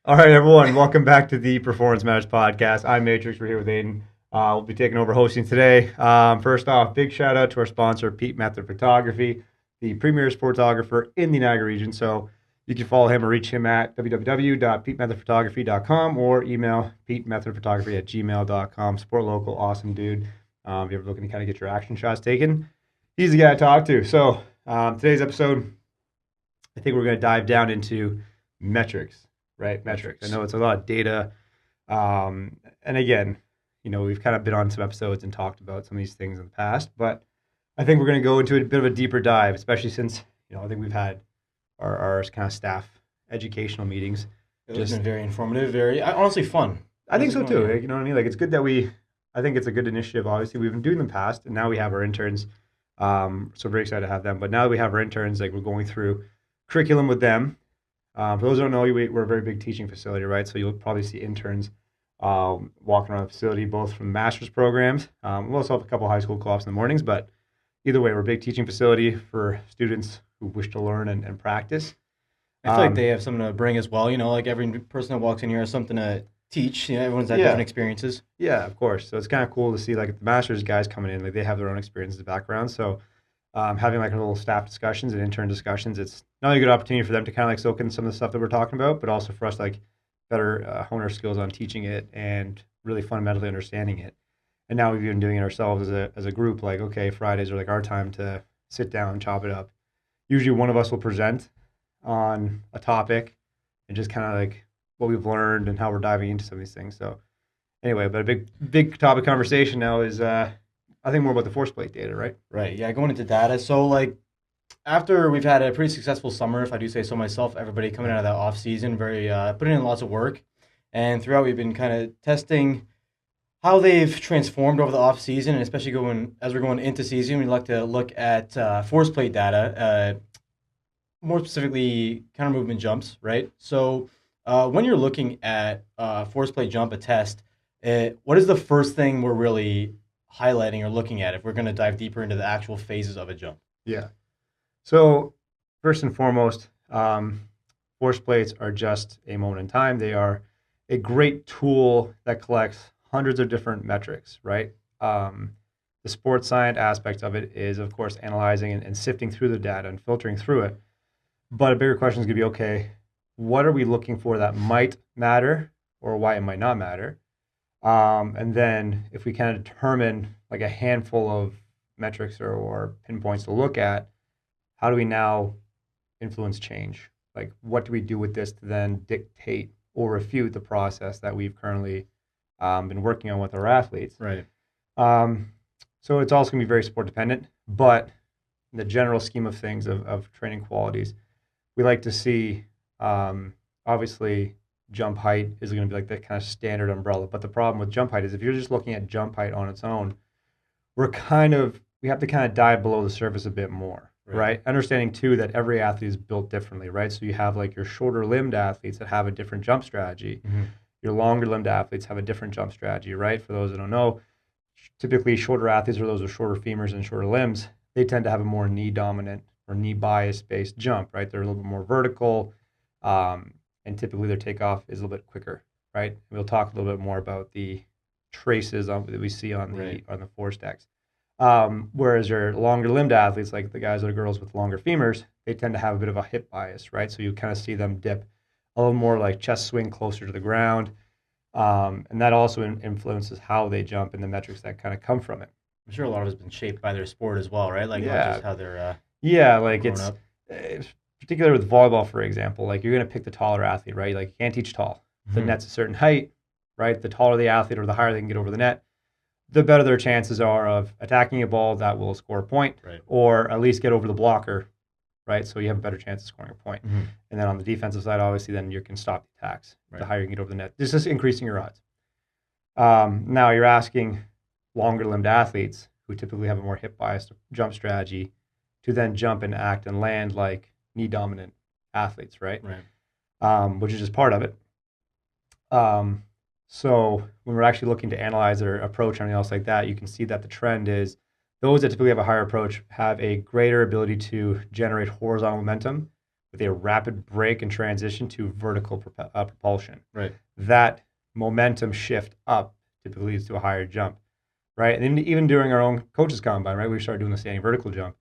All right, everyone, welcome back to the Performance Matters podcast. I'm Matrixx. We're here with Aidan. We'll be taking over hosting today. First off, big shout out to our sponsor, PeteMethnerPhotography, the premier photographer in the Niagara region. So you can follow him or reach him at www.PeteMethnerPhotography.com or email PeteMethnerPhotography@gmail.com. Support local, awesome dude. If you're ever looking to kind of get your action shots taken, he's the guy to talk to. So today's episode, I think we're going to dive down into metrics. Right, metrics. I know it's a lot of data. And again, we've kind of been on some episodes and talked about some of these things in the past, but I think we're going to go into a bit of a deeper dive, especially since, I think we've had our kind of staff educational meetings. It's been very informative, very honestly fun. I think so too. Like, you know what I mean? Like, it's good that I think it's a good initiative. Obviously, we've been doing it in the past, and now we have our interns. So very excited to have them. But now that we have our interns, like, we're going through curriculum with them. For those who don't know, we're a very big teaching facility, right? So you'll probably see interns walking around the facility, both from master's programs. We also have a couple high school co-ops in the mornings, but either way, we're a big teaching facility for students who wish to learn and practice. I feel like they have something to bring as well. Like every person that walks in here has something to teach. Everyone's had different experiences. Yeah, of course. So it's kind of cool to see like the master's guys coming in, like they have their own experiences, background. So having like a little staff discussions and intern discussions, it's not only a good opportunity for them to kind of like soak in some of the stuff that we're talking about, but also for us to like better hone our skills on teaching it and really fundamentally understanding it. And now we've been doing it ourselves as a group. Like, okay, Fridays are like our time to sit down and chop it up. Usually one of us will present on a topic and just kind of like what we've learned and how we're diving into some of these things. So anyway, but a big topic conversation now is I think more about the force plate data, right? Right. Yeah, going into data. So like after we've had a pretty successful summer, if I do say so myself, everybody coming out of that off season, very putting in lots of work, and throughout we've been kind of testing how they've transformed over the off season, and especially as we're going into season, we like to look at force plate data, more specifically counter movement jumps, right? So when you're looking at force plate jump, a test, what is the first thing we're really highlighting or looking at if we're going to dive deeper into the actual phases of a jump? Yeah. So first and foremost, force plates are just a moment in time. They are a great tool that collects hundreds of different metrics, right? The sports science aspect of it is, of course, analyzing and sifting through the data and filtering through it. But a bigger question is going to be, okay, what are we looking for that might matter or why it might not matter? And then if we kind of determine like a handful of metrics or pinpoints to look at, how do we now influence change? Like, what do we do with this to then dictate or refute the process that we've currently been working on with our athletes? Right. So it's also going to be very sport dependent, but in the general scheme of things of training qualities, we like to see, obviously, jump height is going to be like the kind of standard umbrella. But the problem with jump height is if you're just looking at jump height on its own, we have to kind of dive below the surface a bit more, right? Understanding too that every athlete is built differently, right? So you have like your shorter limbed athletes that have a different jump strategy. Mm-hmm. Your longer limbed athletes have a different jump strategy, right? For those that don't know, typically shorter athletes or those with shorter femurs and shorter limbs, they tend to have a more knee dominant or knee bias based jump, right? They're a little bit more vertical. And typically their takeoff is a little bit quicker, right? We'll talk a little bit more about the traces that we see on the force decks. Whereas your longer limbed athletes, like the guys or girls with longer femurs, they tend to have a bit of a hip bias, right? So you kind of see them dip a little more like chest swing closer to the ground. And that also influences how they jump and the metrics that kind of come from it. I'm sure a lot of it's been shaped by their sport as well, right? Like not just how they're like it's particularly with volleyball, for example, like you're going to pick the taller athlete, right? Like you can't teach tall. The net's a certain height, right? The taller the athlete or the higher they can get over the net, the better their chances are of attacking a ball that will score a point, or at least get over the blocker, right? So you have a better chance of scoring a point. Mm-hmm. And then on the defensive side, obviously, then you can stop the attacks. The higher you can get over the net. This is increasing your odds. Now you're asking longer limbed athletes who typically have a more hip biased jump strategy to then jump and act and land like knee dominant athletes, right? Which is just part of it. So when we're actually looking to analyze their approach or anything else like that, you can see that the trend is those that typically have a higher approach have a greater ability to generate horizontal momentum with a rapid break and transition to vertical propulsion. Right. That momentum shift up typically leads to a higher jump, right? And even during our own coaches combine, right, we started doing the standing vertical jump.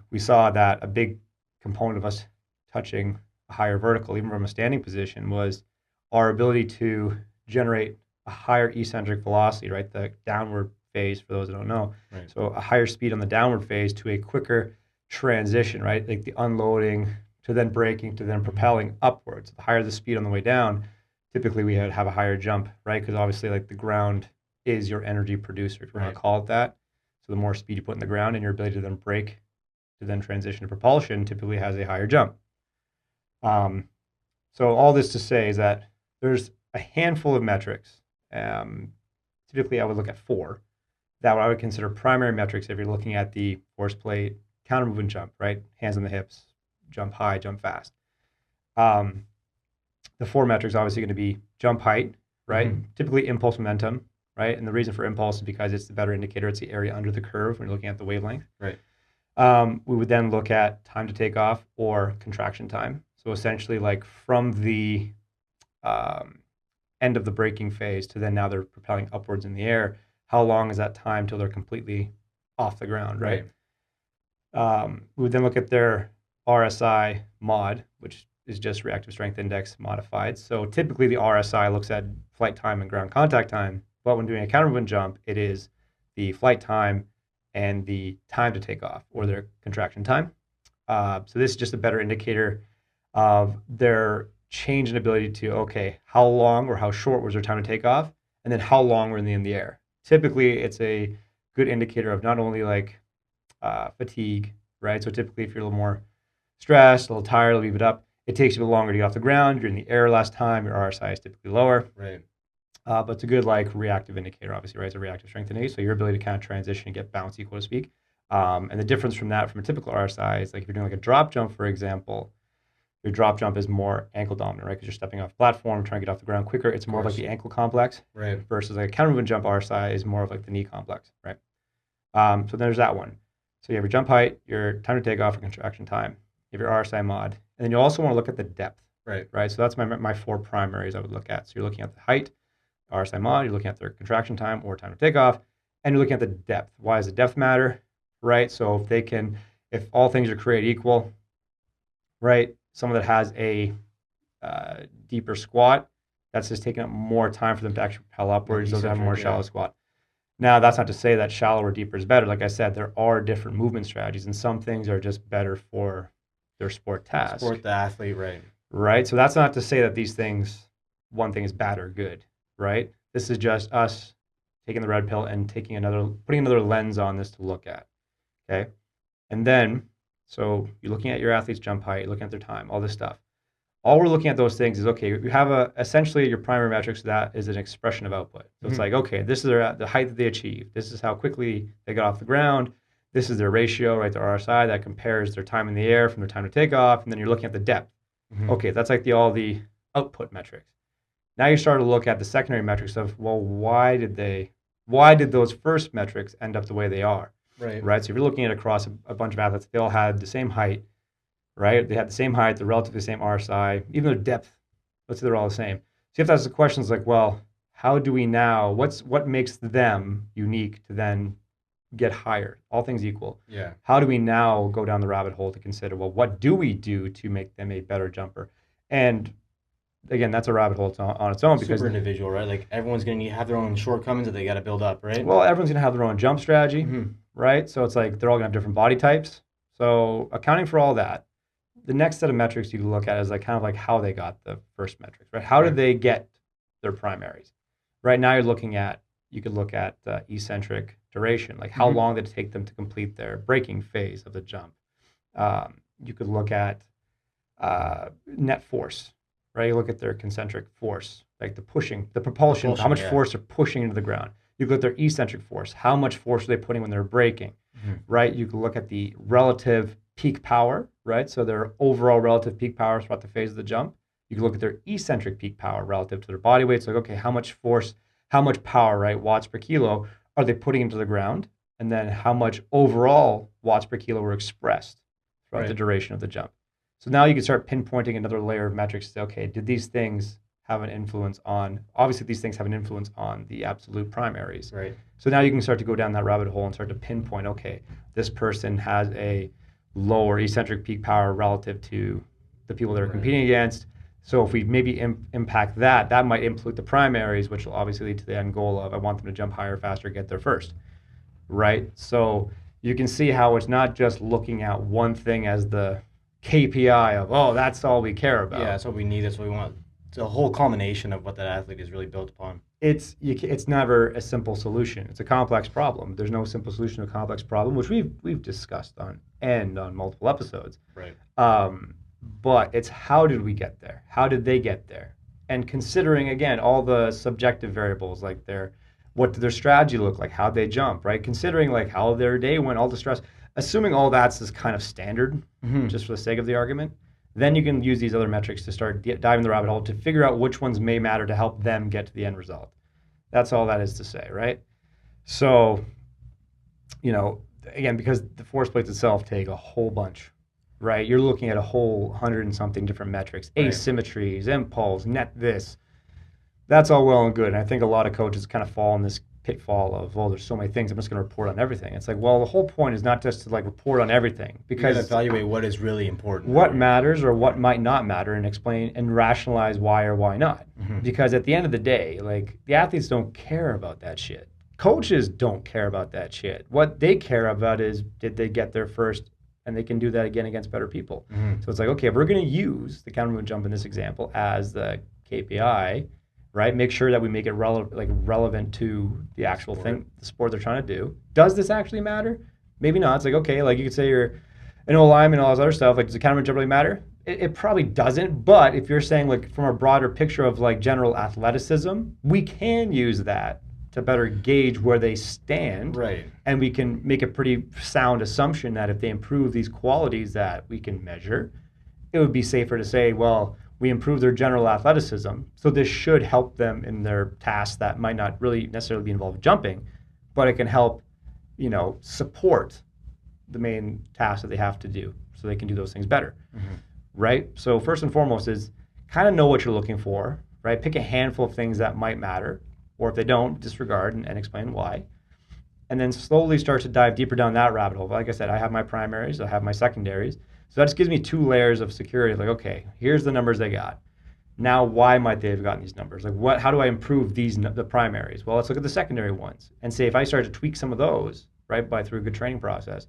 We saw that a big component of us touching a higher vertical, even from a standing position, was our ability to generate a higher eccentric velocity, right? The downward phase, for those that don't know. Right. So a higher speed on the downward phase to a quicker transition, right? Like the unloading to then braking to then propelling upwards. The higher the speed on the way down, typically we have a higher jump, right? Because obviously, like, the ground is your energy producer, if you want to call it that. So the more speed you put in the ground and your ability to then brake to then transition to propulsion typically has a higher jump. So all this to say is that there's a handful of metrics. Typically, I would look at 4 that I would consider primary metrics if you're looking at the force plate, counter movement jump, right? Hands on the hips, jump high, jump fast. The 4 metrics obviously going to be jump height, right? Typically impulse momentum, right? And the reason for impulse is because it's the better indicator. It's the area under the curve when you're looking at the wavelength. Right. We would then look at time to take off or contraction time. So essentially, like, from the end of the braking phase to then now they're propelling upwards in the air, how long is that time till they're completely off the ground, right? We would then look at their RSI mod, which is just reactive strength index modified. So typically the RSI looks at flight time and ground contact time, but when doing a counter movement jump, it is the flight time and the time to take off, or their contraction time. So this is just a better indicator of their change in ability to, okay, how long or how short was their time to take off, and then how long were they in the air. Typically, it's a good indicator of not only like fatigue, right? So typically, if you're a little more stressed, a little tired, leave it up. It takes you a little longer to get off the ground. You're in the air last time. Your RSI is typically lower. Right. But it's a good, like, reactive indicator, obviously, right? It's a reactive strength indicator. So your ability to kind of transition and get bouncy, so to speak. And the difference from that, from a typical RSI, is like if you're doing like a drop jump, for example, your drop jump is more ankle dominant, right? Because you're stepping off platform, trying to get off the ground quicker. It's more of like the ankle complex, right? Versus like a counter movement jump RSI is more of like the knee complex, right? So there's that one. So you have your jump height, your time to take off, and contraction time. You have your RSI mod, and then you also want to look at the depth, right? So that's my 4 primaries I would look at. So you're looking at the height, RSI mod, you're looking at their contraction time or time to take off, and you're looking at the depth. Why does the depth matter, right? So if all things are created equal, right? Someone that has a deeper squat, that's just taking up more time for them to actually propel upwards. Those that have a more shallow squat. Now, that's not to say that shallow or deeper is better. Like I said, there are different movement strategies, and some things are just better for their sport task. Sport the athlete, right? Right. So that's not to say that one thing is bad or good, right? This is just us taking the red pill and putting another lens on this to look at. Okay. And then, so you're looking at your athlete's jump height, you're looking at their time, all this stuff. All we're looking at those things is, okay, you have essentially your primary metrics, that is an expression of output. So it's like, okay, this is the height that they achieved. This is how quickly they got off the ground. This is their ratio, right, their RSI, that compares their time in the air from their time to take off. And then you're looking at the depth. Okay, that's like all the output metrics. Now you start to look at the secondary metrics of, well, why did those first metrics end up the way they are? Right. So if you're looking at across a bunch of athletes, they all had the same height, right? They had the same height, the relatively same RSI, even their depth. Let's say they're all the same. So you have to ask the questions like, well, how do we now? What makes them unique to then get higher? All things equal. Yeah. How do we now go down the rabbit hole to consider, well, what do we do to make them a better jumper? And again, that's a rabbit hole on its own, because super individual, right? Like everyone's gonna have their own shortcomings that they got to build up, right? Well, everyone's gonna have their own jump strategy, right? So it's like they're all gonna have different body types. So accounting for all that, the next set of metrics you can look at is like kind of like how they got the first metrics, right? How did they get their primaries? Right now, you could look at eccentric duration, like how long did it take them to complete their braking phase of the jump. You could look at net force, right? You look at their concentric force, like the propulsion, how much force they're pushing into the ground. You look at their eccentric force, how much force are they putting when they're braking, right? You can look at the relative peak power, right? So their overall relative peak power throughout the phase of the jump. You can look at their eccentric peak power relative to their body weight. So like, okay, how much force, how much power, right, watts per kilo are they putting into the ground? And then how much overall watts per kilo were expressed throughout the duration of the jump. So now you can start pinpointing another layer of metrics to say, okay, did these things have an influence on, obviously these things have an influence on the absolute primaries. Right. So now you can start to go down that rabbit hole and start to pinpoint, okay, this person has a lower eccentric peak power relative to the people they're competing against. So if we maybe impact that, that might influence the primaries, which will obviously lead to the end goal of I want them to jump higher, faster, get there first, right? So you can see how it's not just looking at one thing as the KPI of, oh, that's all we care about. Yeah, that's what we need. That's what we want. It's a whole culmination of what that athlete is really built upon. It's never a simple solution. It's a complex problem. There's no simple solution to a complex problem, which we've discussed on multiple episodes. Right. But it's how did we get there? How did they get there? And considering again all the subjective variables like what did their strategy look like? How'd they jump? Right? Considering like how their day went, all the stress. Assuming all that's is kind of standard, just for the sake of the argument, then you can use these other metrics to start diving the rabbit hole to figure out which ones may matter to help them get to the end result. That's all that is to say, right? So, again, because the force plates itself take a whole bunch, right? You're looking at a whole 100 and something different metrics, asymmetries, impulse, net this. That's all well and good. And I think a lot of coaches kind of fall in this pitfall of, well, there's so many things, I'm just going to report on everything. It's like, well, the whole point is not just to like report on everything, because you evaluate what is really important, what matters or what might not matter, and explain and rationalize why or why not. Because at the end of the day, like the athletes don't care about that shit. Coaches don't care about that shit. What they care about is did they get there first, and they can do that again against better people. So it's like, okay, if we're going to use the counter movement jump in this example as the KPI, right? Make sure that we make it relevant to the actual thing, the sport they're trying to do. Does this actually matter? Maybe not. It's like, okay, like you could say you're an O-lineman and all this other stuff. Like, does the counter jump really matter? It probably doesn't. But if you're saying like from a broader picture of like general athleticism, we can use that to better gauge where they stand. Right. And we can make a pretty sound assumption that if they improve these qualities that we can measure, it would be safer to say, well, we improve their general athleticism, so this should help them in their tasks that might not really necessarily be involved with jumping, but it can help, support the main tasks that they have to do, so they can do those things better, right? So first and foremost is kind of know what you're looking for, right? Pick a handful of things that might matter, or if they don't, disregard and explain why, and then slowly start to dive deeper down that rabbit hole. Like I said, I have my primaries, I have my secondaries. So that just gives me two layers of security. Like, okay, here's the numbers they got. Now, why might they have gotten these numbers? Like, how do I improve the primaries? Well, let's look at the secondary ones and say if I start to tweak some of those, right, through a good training process,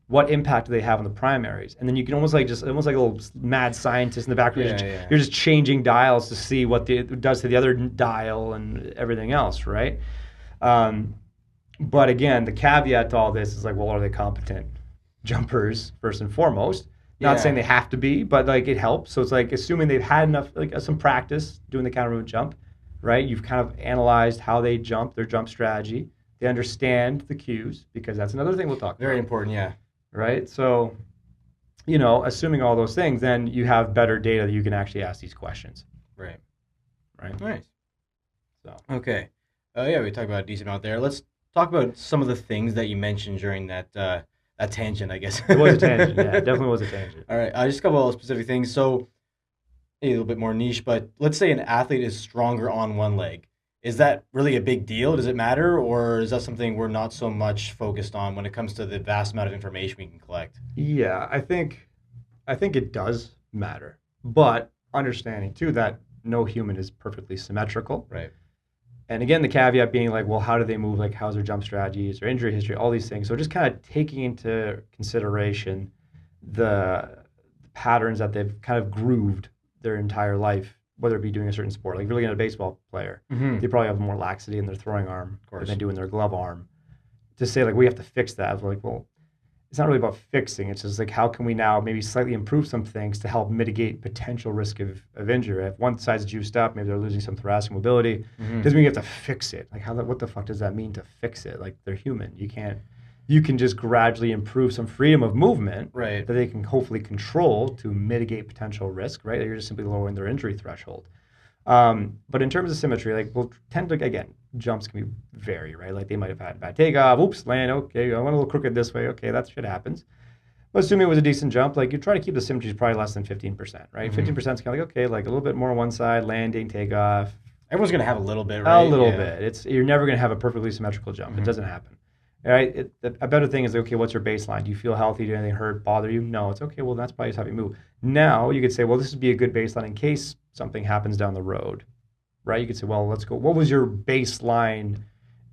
what impact do they have on the primaries? And then you can almost like a little mad scientist in the background. You're just changing dials to see what it does to the other dial and everything else, right? But again, the caveat to all this is like, well, are they competent jumpers first and foremost? Not saying they have to be, but like it helps. So it's like assuming they've had enough, like some practice doing the counter movement jump, right? You've kind of analyzed how they jump, their jump strategy. They understand the cues, because that's another thing we'll talk about. Very important, yeah. Right? So, assuming all those things, then you have better data that you can actually ask these questions. Right. Nice. So. Okay. We talked about a decent amount there. Let's talk about some of the things that you mentioned during that a tangent, I guess. It was a tangent. Yeah, it definitely was a tangent. All right. Just a couple of specific things. So, a little bit more niche, but let's say an athlete is stronger on one leg. Is that really a big deal? Does it matter? Or is that something we're not so much focused on when it comes to the vast amount of information we can collect? Yeah, I think it does matter. But understanding, too, that no human is perfectly symmetrical. Right. And again, the caveat being like, well, how do they move? Like, how's their jump strategies or injury history, all these things. So just kind of taking into consideration the patterns that they've kind of grooved their entire life, whether it be doing a certain sport. Like if you're looking at a baseball player, they probably have more laxity in their throwing arm than they do in their glove arm. To say like, we have to fix that, we're like, well, it's not really about fixing. It's just like, how can we now maybe slightly improve some things to help mitigate potential risk of injury? If one side's juiced up, maybe they're losing some thoracic mobility, doesn't mean you have to fix it. Like what the fuck does that mean to fix it? Like they're human. You can just gradually improve some freedom of movement that they can hopefully control to mitigate potential risk, right? You're just simply lowering their injury threshold. But in terms of symmetry, like we'll tend to, again, jumps can vary, right? Like they might have had bad takeoff, oops, land, okay, I went a little crooked this way, okay, that shit happens. But assuming it was a decent jump, like you try to keep the symmetry probably less than 15%, right? Hmm. 15% is kind of like, okay, like a little bit more on one side, landing, takeoff, Everyone's gonna have a little bit, a right? little Yeah. bit. You're never going to have a perfectly symmetrical jump. It Hmm. doesn't happen. All right. A better thing is, okay, what's your baseline? Do you feel healthy? Do anything hurt, bother you? No, it's okay. Well, that's probably just how you move. Now you could say, well, this would be a good baseline in case something happens down the road, right? You could say, well, let's go. What was your baseline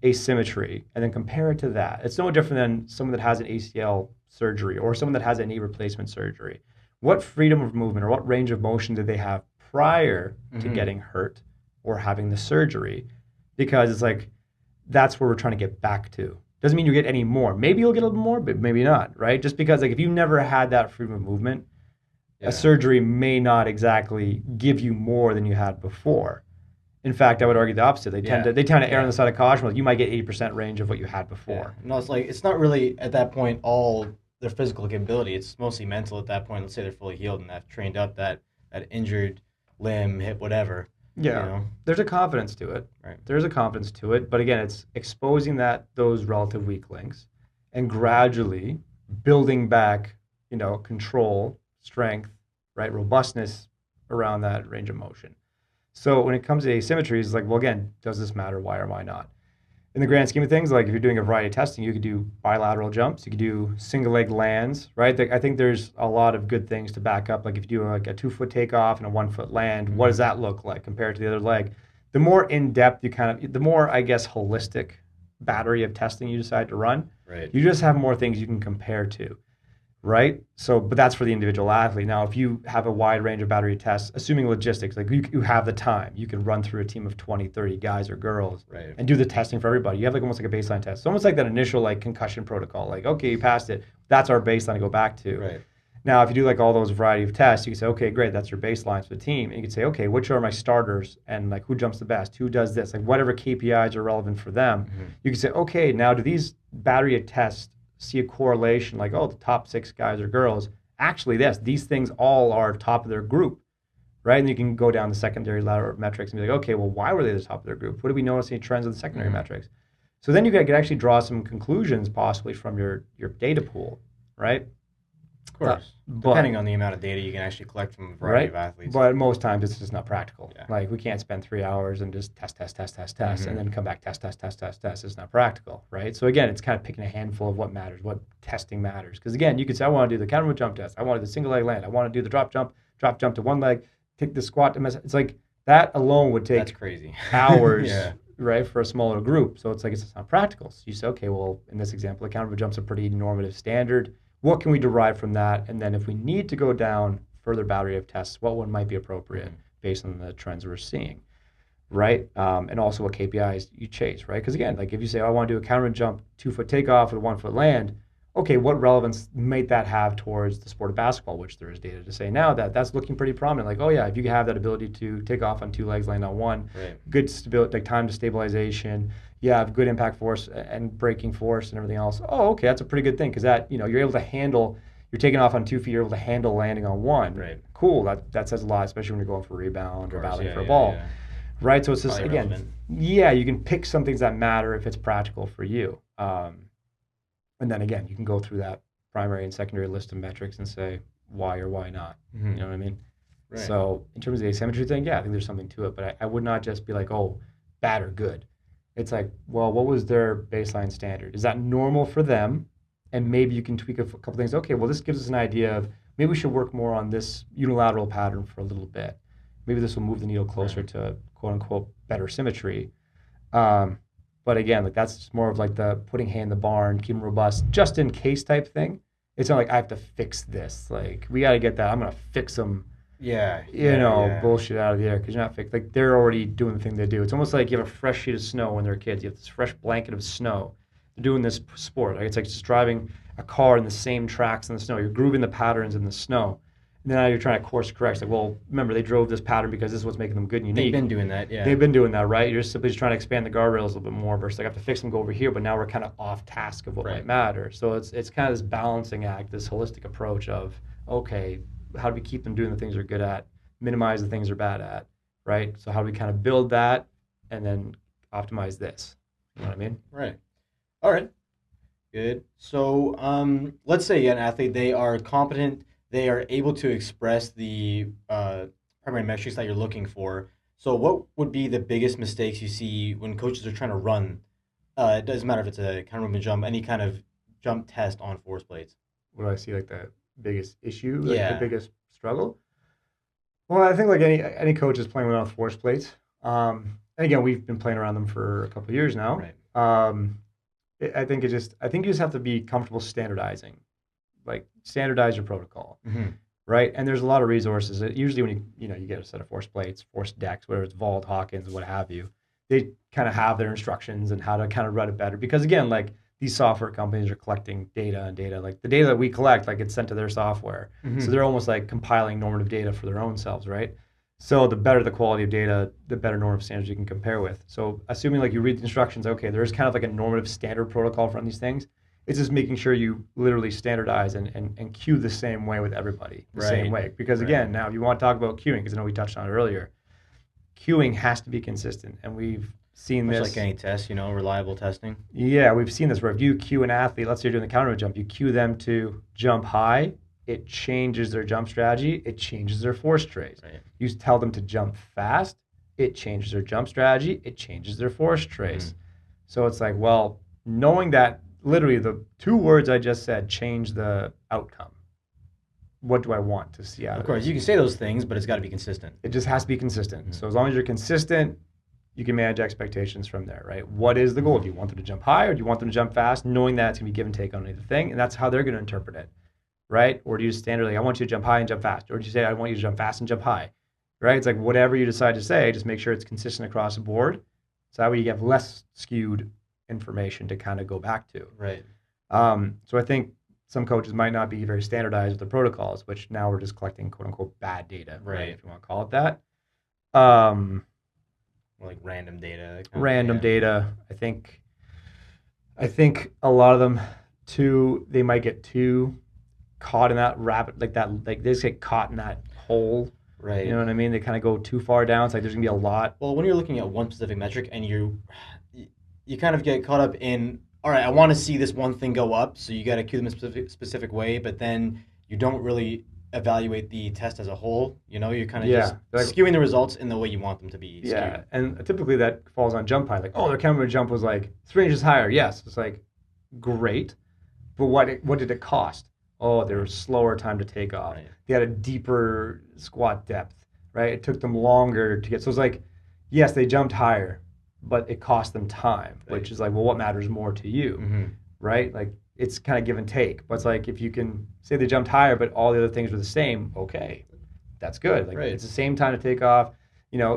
asymmetry? And then compare it to that. It's no different than someone that has an ACL surgery or someone that has a knee replacement surgery. What freedom of movement or what range of motion did they have prior to Hmm. getting hurt or having the surgery? Because it's like, that's where we're trying to get back to. Doesn't mean you get any more. Maybe you'll get a little more, but maybe not, right? Just because like if you never had that freedom of movement, a Yeah. surgery may not exactly give you more than you had before. In fact, I would argue the opposite. Yeah. They tend to err on Yeah. the side of caution. Like you might get 80% range of what you had Yeah. before. No, it's like it's not really at that point all their physical capability. It's mostly mental at that point. Let's say they're fully healed and have trained up that injured limb, hip, whatever. You Yeah, know. there's a confidence to it. Right. There's a confidence to it, but again, it's exposing those relative weak links and gradually building back, control, strength, right, robustness around that range of motion. So when it comes to asymmetry, it's like, well, again, does this matter? Why or why not? In the grand scheme of things, like if you're doing a variety of testing, you could do bilateral jumps, you could do single leg lands, right? I think there's a lot of good things to back up. Like if you do like a 2 foot takeoff and a 1 foot land, what does that look like compared to the other leg? The more in depth the more, I guess, holistic battery of testing you decide to run, Right. you just have more things you can compare to, right? So, but that's for the individual athlete. Now, if you have a wide range of battery tests, assuming logistics, like you have the time, you can run through a team of 20, 30 guys or girls Right. and do the testing for everybody. You have like almost like a baseline test. It's almost like that initial like concussion protocol. Like, okay, you passed it. That's our baseline to go back to. Right. Now, if you do like all those variety of tests, you can say, okay, great, that's your baselines for the team. And you can say, okay, which are my starters and like who jumps the best, who does this, like whatever KPIs are relevant for them. Hmm. You can say, okay, now do these battery of tests see a correlation like, oh, the top 6 guys or girls, actually these things all are top of their group, right? And you can go down the secondary ladder of metrics and be like, okay, well, why were they the top of their group? What did we notice any trends in the secondary metrics? So then you could actually draw some conclusions possibly from your data pool, right? Of course. But Depending on the amount of data you can actually collect from a variety right, of athletes. but most times it's just not practical. Yeah. Like we can't spend 3 hours and just test, Mhm. and then come back test. It's not practical, right? So again, it's kind of picking a handful of what matters, what testing matters. Because again, you could say, I want to do the counter jump test, I want to do the single leg land, I want to do the drop jump to one leg, take the squat to miss. It's like that alone would That's take crazy. hours, Yeah. right, for a smaller group. So it's like it's not practical. So you say, okay, well, in this example, the counter jump's a pretty normative standard. What can we derive from that? And then if we need to go down further battery of tests, what one might be appropriate based on the trends we're seeing, right? And also what KPIs you chase, right? Because again, like if you say, oh, I want to do a counter jump, 2 foot takeoff with a 1 foot land, okay, what relevance might that have towards the sport of basketball, which there is data to say now that that's looking pretty prominent. Like, oh yeah, if you have that ability to take off on 2 legs, land on one, Right. good stability, like time to stabilization, you have good impact force and braking force and everything else. Oh, okay, that's a pretty good thing because that, you're able to handle, you're taking off on 2 feet, you're able to handle landing on one. Right. Cool, that says a lot, especially when you're going for a rebound or Of course, battling yeah, for a yeah, ball. yeah. Right, so it's just, Probably again, relevant. yeah, you can pick some things that matter if it's practical for you. And then again, you can go through that primary and secondary list of metrics and say why or why not. Mhm. You know what I mean? Right. So in terms of the asymmetry thing, yeah, I think there's something to it, but I would not just be like, oh, bad or good. It's like, well, what was their baseline standard? Is that normal for them? And maybe you can tweak a couple things. Okay, well, this gives us an idea of maybe we should work more on this unilateral pattern for a little bit. Maybe this will move the needle closer to quote unquote better symmetry. Um, but again, like that's just more of like the putting hay in the barn, keep them robust, just in case type thing. It's not like I have to fix this. Like we got to get that. I'm gonna fix them. Yeah. Yeah. Bullshit out of the air because you're not fixed. Like they're already doing the thing they do. It's almost like you have a fresh sheet of snow when they're kids. You have this fresh blanket of snow. They're doing this sport. Like it's like just driving a car in the same tracks in the snow. You're grooving the patterns in the snow. And then now you're trying to course correct. It's like, well, remember they drove this pattern because this is what's making them good and unique. They've been doing that, yeah. They've been doing that, right? You're simply just trying to expand the guardrails a little bit more versus like I have to fix them, go over here, but now we're kind of off task of what might matter. So it's kind of this balancing act, this holistic approach of, okay, how do we keep them doing the things they're good at, minimize the things they're bad at, right? So how do we kind of build that and then optimize this? You know what I mean? Right. All right. good. So, let's say an athlete, they are competent, they are able to express the primary metrics that you're looking for. So, what would be the biggest mistakes you see when coaches are trying to run? It doesn't matter if it's a counter movement jump, any kind of jump test on force plates. What do I see like the biggest issue, like the Yeah, biggest struggle? Well, I think like any coach is playing around with force plates. And again, we've been playing around them for a couple of years now. right. I think you just have to be comfortable standardizing, like standardize your protocol, Hmm. right? And there's a lot of resources. Usually, when you get a set of force plates, force decks, whether it's Vault, Hawkins, what have you, they kind of have their instructions and how to kind of run it better. Because again, like these software companies are collecting data and data, like the data that we collect, like it's sent to their software. So Hmm. they're almost like compiling normative data for their own selves, right? So the better the quality of data, the better normative standards you can compare with. So assuming like you read the instructions, okay, there's kind of like a normative standard protocol for these things. It's just making sure you literally standardize and cue the same way with everybody, the same Right, way. Because right. again, now if you want to talk about queuing, because I know we touched on it earlier, queuing has to be consistent. And we've seen Much like this. any test, reliable testing. Yeah, we've seen this where if you cue an athlete, let's say you're doing the counter jump, you cue them to jump high, it changes their jump strategy, it changes their force trace. Right. You tell them to jump fast, it changes their jump strategy, it changes their force Hmm. trace. So it's like, well, knowing that literally the two words I just said change the outcome. What do I want to see out Of of course, this? you can say those things, but it's got to be consistent. It just has to be consistent. Hmm. So as long as you're consistent, you can manage expectations from there, right? What is the goal? Hmm. Do you want them to jump high or do you want them to jump fast, knowing that it's going to be give and take on either thing? And that's how they're going to interpret it, right? Or do you standard like, I want you to jump high and jump fast? Or do you say, I want you to jump fast and jump high, right? It's like whatever you decide to say, just make sure it's consistent across the board. So that way you have less skewed information to kind of go back to. Right. So I think some coaches might not be very standardized with the protocols, which now we're just collecting quote unquote bad data, right? Right. If you want to call it that. Um, Or like random data. Random Yeah. data. I think a lot of them too. They might get too caught in that rabbit, like that. Like they just get caught in that hole. You Right. know what I mean? They kind of go too far down. It's like there's gonna be a lot. Well, when you're looking at one specific metric and you kind of get caught up in, all right, I want to see this one thing go up, so you got to cue them a specific way, but then you don't really evaluate the test as a whole. You're kind of just Yeah, like skewing the results in the way you want them to be yeah, skewed. and typically that falls on jump height. Like, oh, their camera jump was like 3 inches higher. Yes, it's like great, but what did it cost? Oh, there was slower time to take off. Right. They had a deeper squat depth, right? It took them longer to get. So it's like, yes, they jumped higher, but it cost them time, Right. which is like, well, what matters more to you, Mm-hmm. right? Like it's kind of give and take. But it's like if you can say they jumped higher, but all the other things were the same, okay, that's good. Like Right. it's the same time to take off,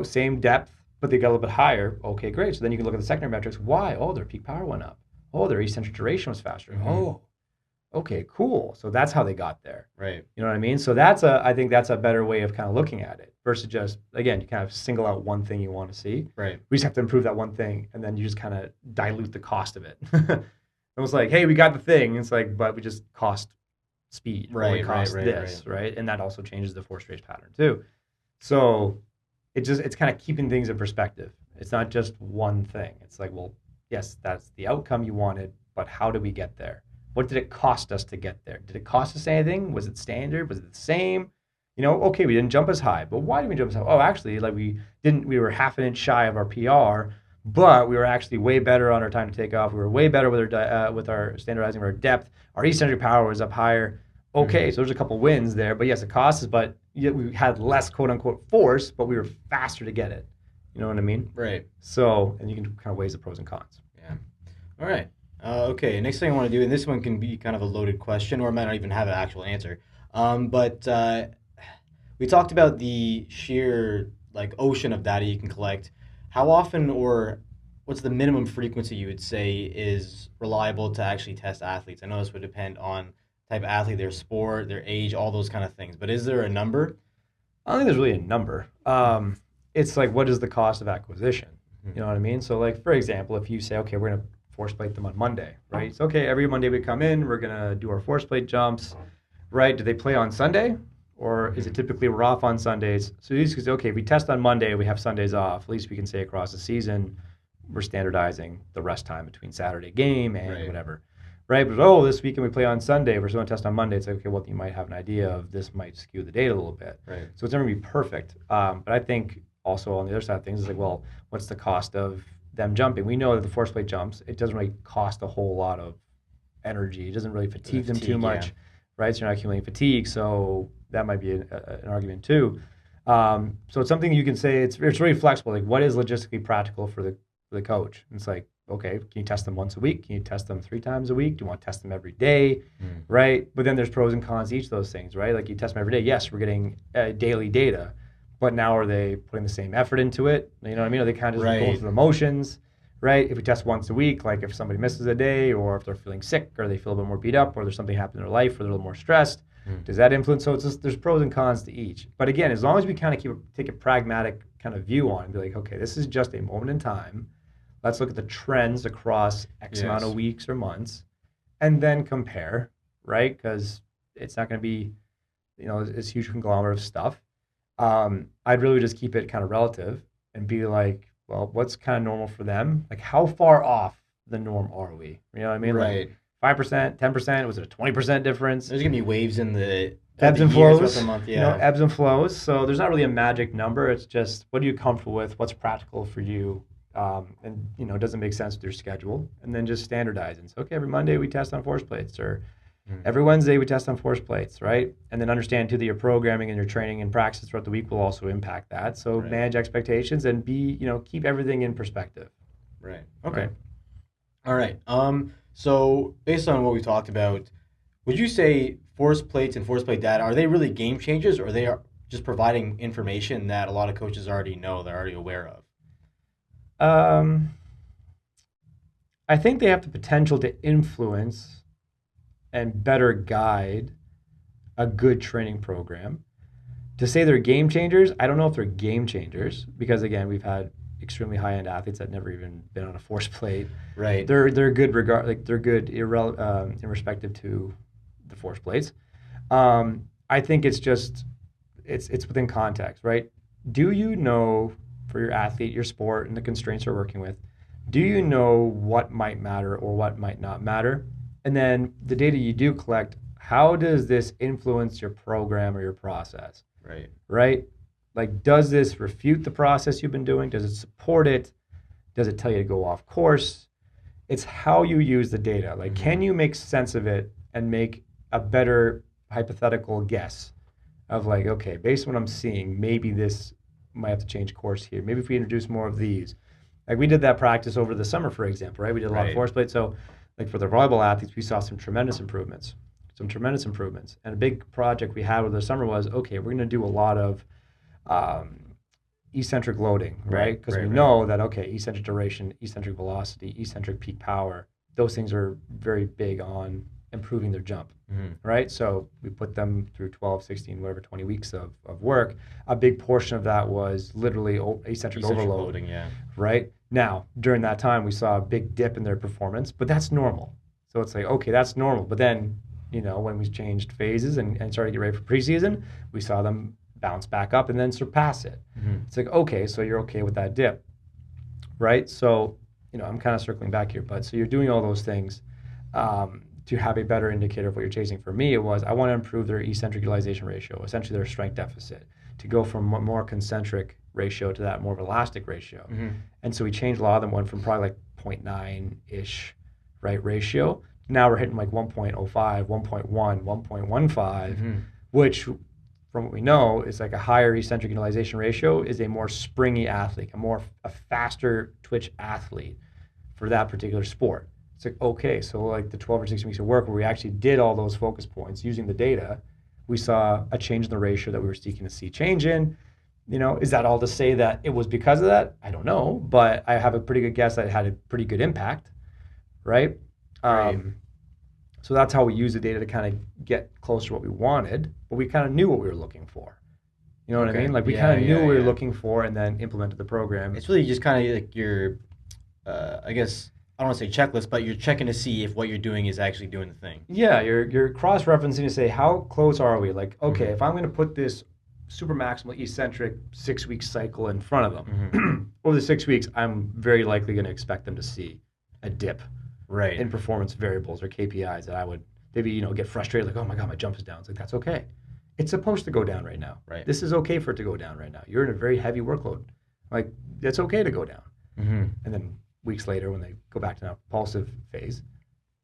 same depth, but they got a little bit higher. Okay, great. So then you can look at the secondary metrics. Why? Oh, their peak power went up. Oh, their eccentric duration was faster. Mm-hmm. Oh, okay, cool. So that's how they got there. Right. You know what I mean? So I think that's a better way of kind of looking at it versus just, again, you kind of single out one thing you want to see. Right. We just have to improve that one thing and then you just kind of dilute the cost of it. It was like, hey, we got the thing. It's like, but we just cost speed. Or we Right. cost Right. this, right? And that also changes the force trace pattern too. So it's kind of keeping things in perspective. It's not just one thing. It's like, well, yes, that's the outcome you wanted, but how did we get there? What did it cost us to get there? Did it cost us anything? Was it standard? Was it the same? Okay, we didn't jump as high, but why did we jump as high? Oh, actually, like we were half an inch shy of our PR, but we were actually way better on our time to take off. We were way better with our standardizing of our depth. Our eccentric power was up higher. Okay, so there's a couple wins there, but yes, it cost us, but yet we had less quote unquote force, but we were faster to get it. You know what I mean? Right. So, and you can kind of weigh the pros and cons. Yeah. All right. Okay. Next thing I want to do, and this one can be kind of a loaded question, or it might not even have an actual answer. But we talked about the sheer like ocean of data you can collect. How often, or what's the minimum frequency you would say is reliable to actually test athletes? I know this would depend on type of athlete, their sport, their age, all those kind of things. But is there a number? I don't think there's really a number. It's like, what is the cost of acquisition? You know what I mean? So, like, for example, if you say, okay, we're going to force plate them on Monday, right? It's okay, every Monday we come in, we're going to do our force plate jumps, right? Do they play on Sunday? Or is it typically we're off on Sundays? So you can say, okay, if we test on Monday, we have Sundays off. At least we can say across the season, we're standardizing the rest time between Saturday game and Right. whatever, right? But oh, this weekend we play on Sunday versus one test on Monday. It's like, okay, well, you might have an idea of this might skew the data a little bit. Right. So it's never gonna be perfect. But I think also on the other side of things is like, well, what's the cost of them jumping? We know that the force plate jumps, it doesn't really cost a whole lot of energy. It doesn't really fatigue them too much, right? So you're not accumulating fatigue. So that might be an argument too. So it's something you can say it's really flexible. Like, what is logistically practical for the coach? And it's like, okay, can you test them once a week? Can you test them 3 times a week? Do you want to test them every day? Right? But then there's pros and cons to each of those things, right? Like, you test them every day. Yes, we're getting daily data, but now are they putting the same effort into it? You know what I mean? Are they kind of just going through the motions, right? If we test once a week, like if somebody misses a day, or if they're feeling sick, or they feel a bit more beat up, or there's something happened in their life, or they're a little more stressed, does that influence? So it's just, there's pros and cons to each. But again, as long as we kind of take a pragmatic kind of view on it, be like, okay, this is just a moment in time. Let's look at the trends across X amount of weeks or months, and then compare, right? Because it's not going to be, this huge conglomerate of stuff. I'd really just keep it kind of relative and be like, well, what's kind of normal for them? Like, how far off the norm are we? You know what I mean? Right. Like 5%, 10%? Was it a 20% difference? There's going to be waves in the ebbs and flows. A month, yeah. Ebbs and flows. So there's not really a magic number. It's just, what are you comfortable with? What's practical for you? And, does it make sense with your schedule? And then just standardize. And so, okay, every Monday we test on force plates, or every Wednesday we test on force plates, right? And then understand too that your programming and your training and practice throughout the week will also impact that. So manage expectations and keep everything in perspective. Right. Okay. Right. All right. So based on what we talked about, would you say force plates and force plate data, are they really game changers, or they are just providing information that a lot of coaches already know, they're already aware of? I think they have the potential to influence and better guide a good training program. To say they're game changers, I don't know if they're game changers, because again, we've had extremely high-end athletes that never even been on a force plate. Right. They're good they're good in respective to the force plates. I think it's just it's within context, right? Do you know, for your athlete, your sport, and the constraints you're working with, do you know what might matter or what might not matter? And then the data you do collect, how does this influence your program or your process? Right. Right? Like, does this refute the process you've been doing? Does it support it? Does it tell you to go off course? It's how you use the data. Like, can you make sense of it and make a better hypothetical guess of like, okay, based on what I'm seeing, maybe this might have to change course here. Maybe if we introduce more of these. Like, we did that practice over the summer, for example, right? We did a lot of force plates. So like for the volleyball athletes, we saw some tremendous improvements. And a big project we had over the summer was, okay, we're going to do a lot of eccentric loading, right? Because we know that, okay, eccentric duration, eccentric velocity, eccentric peak power, those things are very big on improving their jump, right? So we put them through 12, 16, whatever, 20 weeks of work. A big portion of that was literally eccentric overloading, right? Now, during that time, we saw a big dip in their performance, but that's normal. So it's like, okay, that's normal. But then, when we changed phases and started to get ready for preseason, we saw them bounce back up and then surpass it. It's like, okay, so you're okay with that dip, right? So, I'm kind of circling back here, but so you're doing all those things to have a better indicator of what you're chasing. For me, it was, I want to improve their eccentric utilization ratio, essentially their strength deficit, to go from a more concentric ratio to that more of elastic ratio. And so we changed a lot of them, went from probably like 0.9-ish, right, ratio. Now we're hitting like 1.05, 1.1, 1.15, which from what we know is like a higher eccentric utilization ratio is a more springy athlete, a faster twitch athlete for that particular sport. It's like, okay, so like the 12 or 16 weeks of work where we actually did all those focus points using the data, we saw a change in the ratio that we were seeking to see change in. Is that all to say that it was because of that? I don't know, but I have a pretty good guess that it had a pretty good impact, right? So that's how we use the data to kind of get closer to what we wanted, but we kind of knew what we were looking for. You know what I mean? Like, we kind of knew what we were looking for and then implemented the program. It's really just kind of like your, I guess, I don't want to say checklist, but you're checking to see if what you're doing is actually doing the thing. Yeah, you're cross-referencing to say, how close are we? Like, okay, if I'm going to put this super maximal eccentric 6-week cycle in front of them, over the 6 weeks, I'm very likely going to expect them to see a dip. Right. in performance variables or KPIs that I would maybe, get frustrated, like, oh my God, my jump is down. It's like, that's okay. It's supposed to go down right now. Right. This is okay for it to go down right now. You're in a very heavy workload. Like, it's okay to go down. Mm-hmm. And then weeks later, when they go back to that propulsive phase,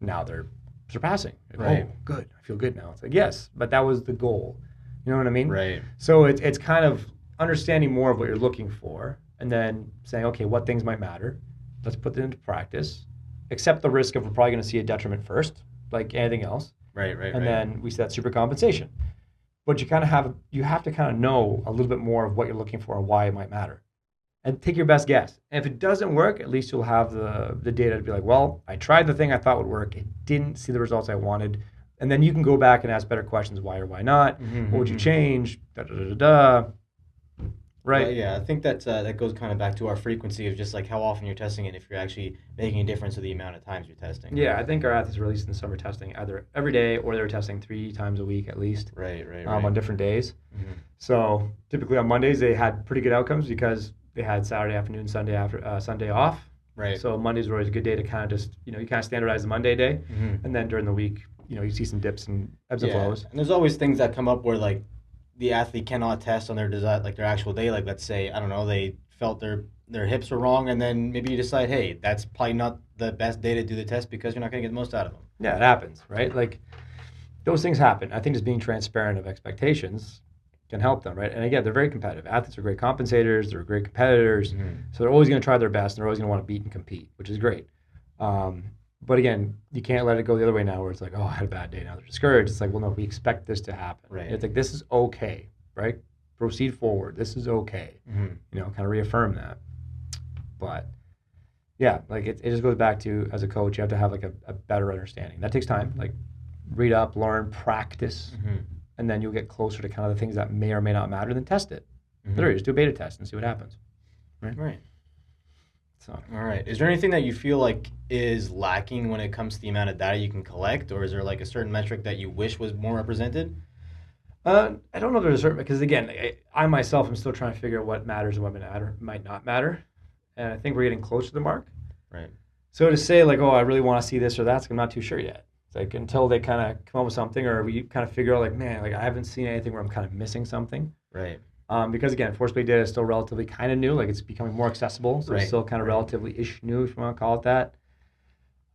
now they're surpassing. Like, Right. oh, good. I feel good now. It's like, yes, but that was the goal. You know what I mean? Right. So it's kind of understanding more of what you're looking for and then saying, okay, what things might matter? Let's put them into practice. Accept the risk of we're probably going to see a detriment first, like anything else. Right. And then we see that super compensation. But you have to kind of know a little bit more of what you're looking for and why it might matter. And take your best guess. And if it doesn't work, at least you'll have the data to be like, well, I tried the thing I thought would work. It didn't see the results I wanted. And then you can go back and ask better questions, why or why not? Mm-hmm. What would you change? Da, da, da, da, da. Right. Yeah, I think that goes kind of back to our frequency of just like how often you're testing it, if you're actually making a difference with the amount of times you're testing. Yeah, I think our athletes are released in the summer testing either every day or they're testing 3 times a week at least. Right. On different days. Mm-hmm. So typically on Mondays they had pretty good outcomes because they had Saturday afternoon, Sunday off. Right. So Mondays were always a good day to kind of just, you kind of standardize the Monday day. Mm-hmm. And then during the week, you see some dips and ebbs and flows. And there's always things that come up where like the athlete cannot test on their design, like their actual day. Like let's say, I don't know, they felt their hips were wrong, and then maybe you decide, hey, that's probably not the best day to do the test because you're not going to get the most out of them. Yeah, it happens, right? Like those things happen. I think just being transparent of expectations can help them, right? And again, they're very competitive. Athletes are great compensators. They're great competitors. Mm-hmm. So they're always going to try their best, and they're always going to want to beat and compete, which is great. But again, you can't let it go the other way now where it's like, oh, I had a bad day. Now they're discouraged. It's like, well, no, we expect this to happen. Right. It's like, this is okay, right? Proceed forward. This is okay. Mm-hmm. Kind of reaffirm that. But yeah, like it just goes back to, as a coach, you have to have like a better understanding. That takes time. Like read up, learn, practice, and then you'll get closer to kind of the things that may or may not matter, then test it. Literally, just do a beta test and see what happens. Right. So, all right. Is there anything that you feel like is lacking when it comes to the amount of data you can collect, or is there like a certain metric that you wish was more represented? I don't know if there's a certain, because again, I myself am still trying to figure out what matters and what might not matter. And I think we're getting close to the mark. Right. So to say like, oh, I really want to see this or that, I'm not too sure yet. It's like until they kind of come up with something, or we kind of figure out like, man, like I haven't seen anything where I'm kind of missing something. Right. Because again, force plate data is still relatively kind of new. Like it's becoming more accessible, so Right. it's still kind of relatively ish new, if you want to call it that.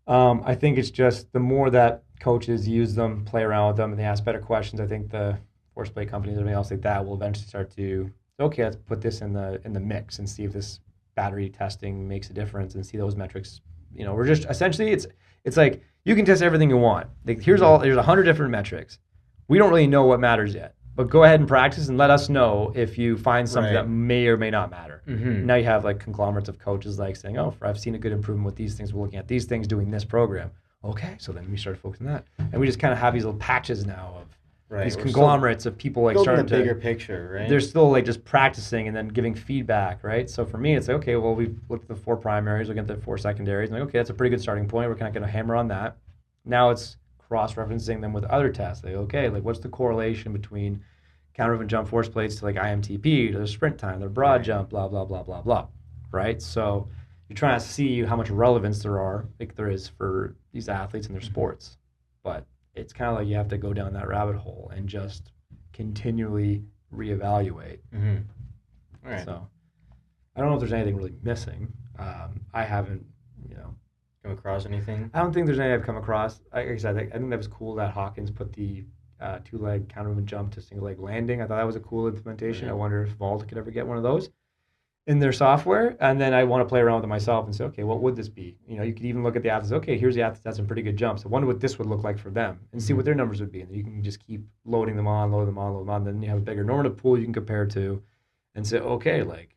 I think it's just the more that coaches use them, play around with them, and they ask better questions, I think the force plate companies and everything else like that will eventually start to, okay, let's put this in the mix and see if this battery testing makes a difference and see those metrics. We're just essentially it's like you can test everything you want. Like there's 100 different metrics. We don't really know what matters yet. But go ahead and practice and let us know if you find something that may or may not matter. Mm-hmm. Now you have like conglomerates of coaches like saying, oh, I've seen a good improvement with these things. We're looking at these things doing this program. Okay, so then we start focusing on that. And we just kind of have these little patches now of these conglomerates of people like starting the bigger picture, right? They're still like just practicing and then giving feedback, right? So for me, it's like, okay, well, we've looked at the 4 primaries, looking at the 4 secondaries. And like, okay, that's a pretty good starting point. We're kind of going to hammer on that. Now it's cross-referencing them with other tests. Like, okay, like what's the correlation between counter movement jump force plates to like IMTP, to their sprint time, their broad jump, blah, blah, blah, blah, blah, right? So you're trying to see how much relevance there is for these athletes and their sports. But it's kind of like you have to go down that rabbit hole and just continually reevaluate. Mm-hmm. All right. So I don't know if there's anything really missing. I haven't, come across anything? I don't think there's anything I've come across. Like I said, I think that was cool that Hawkins put the 2-leg counter movement jump to single leg landing. I thought that was a cool implementation. Right. I wonder if Vault could ever get one of those in their software. And then I want to play around with it myself and say, okay, what would this be? You could even look at the athletes. Okay, here's the athletes that have some pretty good jumps. I wonder what this would look like for them and see what their numbers would be. And you can just keep loading them on. Then you have a bigger normative pool you can compare to and say, okay, like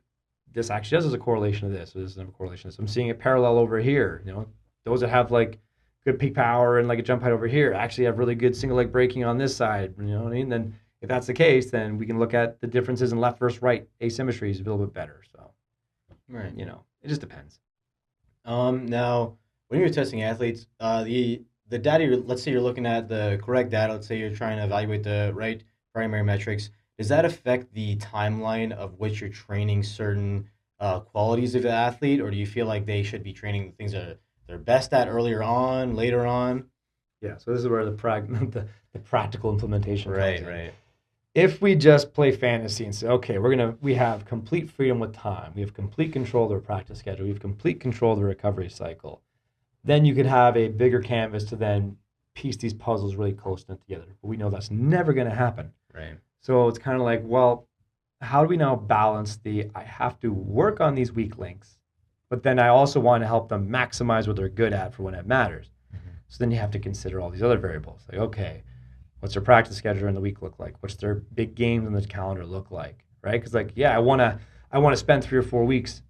this actually does as a correlation to this. Or this is a correlation to this. I'm seeing it parallel over here. Those that have like good peak power and like a jump height over here actually have really good single leg braking on this side. You know what I mean? Then if that's the case, then we can look at the differences in left versus right asymmetries a little bit better. So, right. It just depends. Now, when you're testing athletes, the data, let's say you're looking at the correct data, let's say you're trying to evaluate the right primary metrics, does that affect the timeline of which you're training certain qualities of the athlete, or do you feel like they should be training things that they're best at earlier on, later on. Yeah, so this is where the practical implementation comes Right, in. right. If we just play fantasy and say, okay, we have complete freedom with time, we have complete control of the practice schedule, we have complete control of the recovery cycle, then you could have a bigger canvas to then piece these puzzles really close knit together. But we know that's never going to happen. Right. So it's kind of like, well, how do we now balance I have to work on these weak links, but then I also want to help them maximize what they're good at for when it matters. So then you have to consider all these other variables. Like, okay, what's their practice schedule in the week look like? What's their big games on the calendar look like? Right? Because like, yeah, I want to spend 3 or 4 weeks,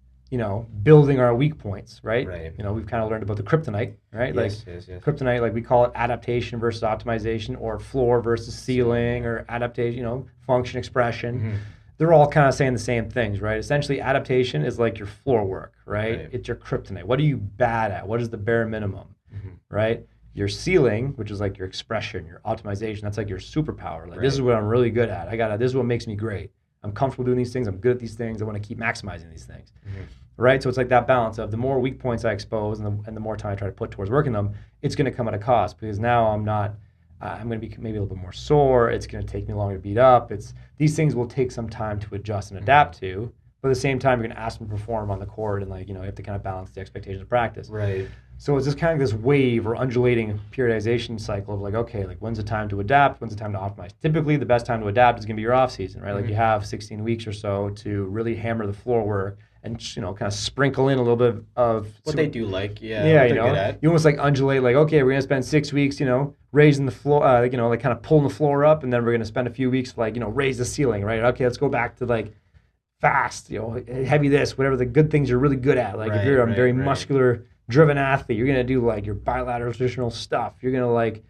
building our weak points, right? Right. We've kind of learned about the kryptonite, right? Yes, Like yes. kryptonite, like we call it adaptation versus optimization, or floor versus ceiling, yeah. or adaptation, function expression. Mhm. They're all kind of saying the same things, right? Essentially, adaptation is like your floor work, right? Right. It's your kryptonite. What are you bad at? What is the bare minimum, Mhm. right? Your ceiling, which is like your expression, your optimization, that's like your superpower. Like, this is Right. what I'm really good at. This is what makes me great. I'm comfortable doing these things. I'm good at these things. I want to keep maximizing these things, right? So it's like that balance of the more weak points I expose and the more time I try to put towards working them, it's going to come at a cost, because now I'm going to be maybe a little bit more sore. It's going to take me longer to beat up. These things will take some time to adjust and adapt to. But at the same time, you're going to ask them to perform on the court, and you have to kind of balance the expectations of practice. Right. So it's just kind of this wave or undulating periodization cycle of like, okay, like when's the time to adapt? When's the time to optimize? Typically, the best time to adapt is going to be your off season, right? Like you have 16 weeks or so to really hammer the floor work and kind of sprinkle in a little bit of What they do like, yeah, yeah, what they're good at. you almost like undulate, like, okay, we're gonna spend 6 weeks, raising the floor, like kind of pulling the floor up, and then we're gonna spend a few weeks like, raise the ceiling, right? Okay, let's go back to like fast, heavy this, whatever the good things you're really good at. Like if you're a very muscular driven athlete, you're gonna do like your bilateral traditional stuff. You're gonna like,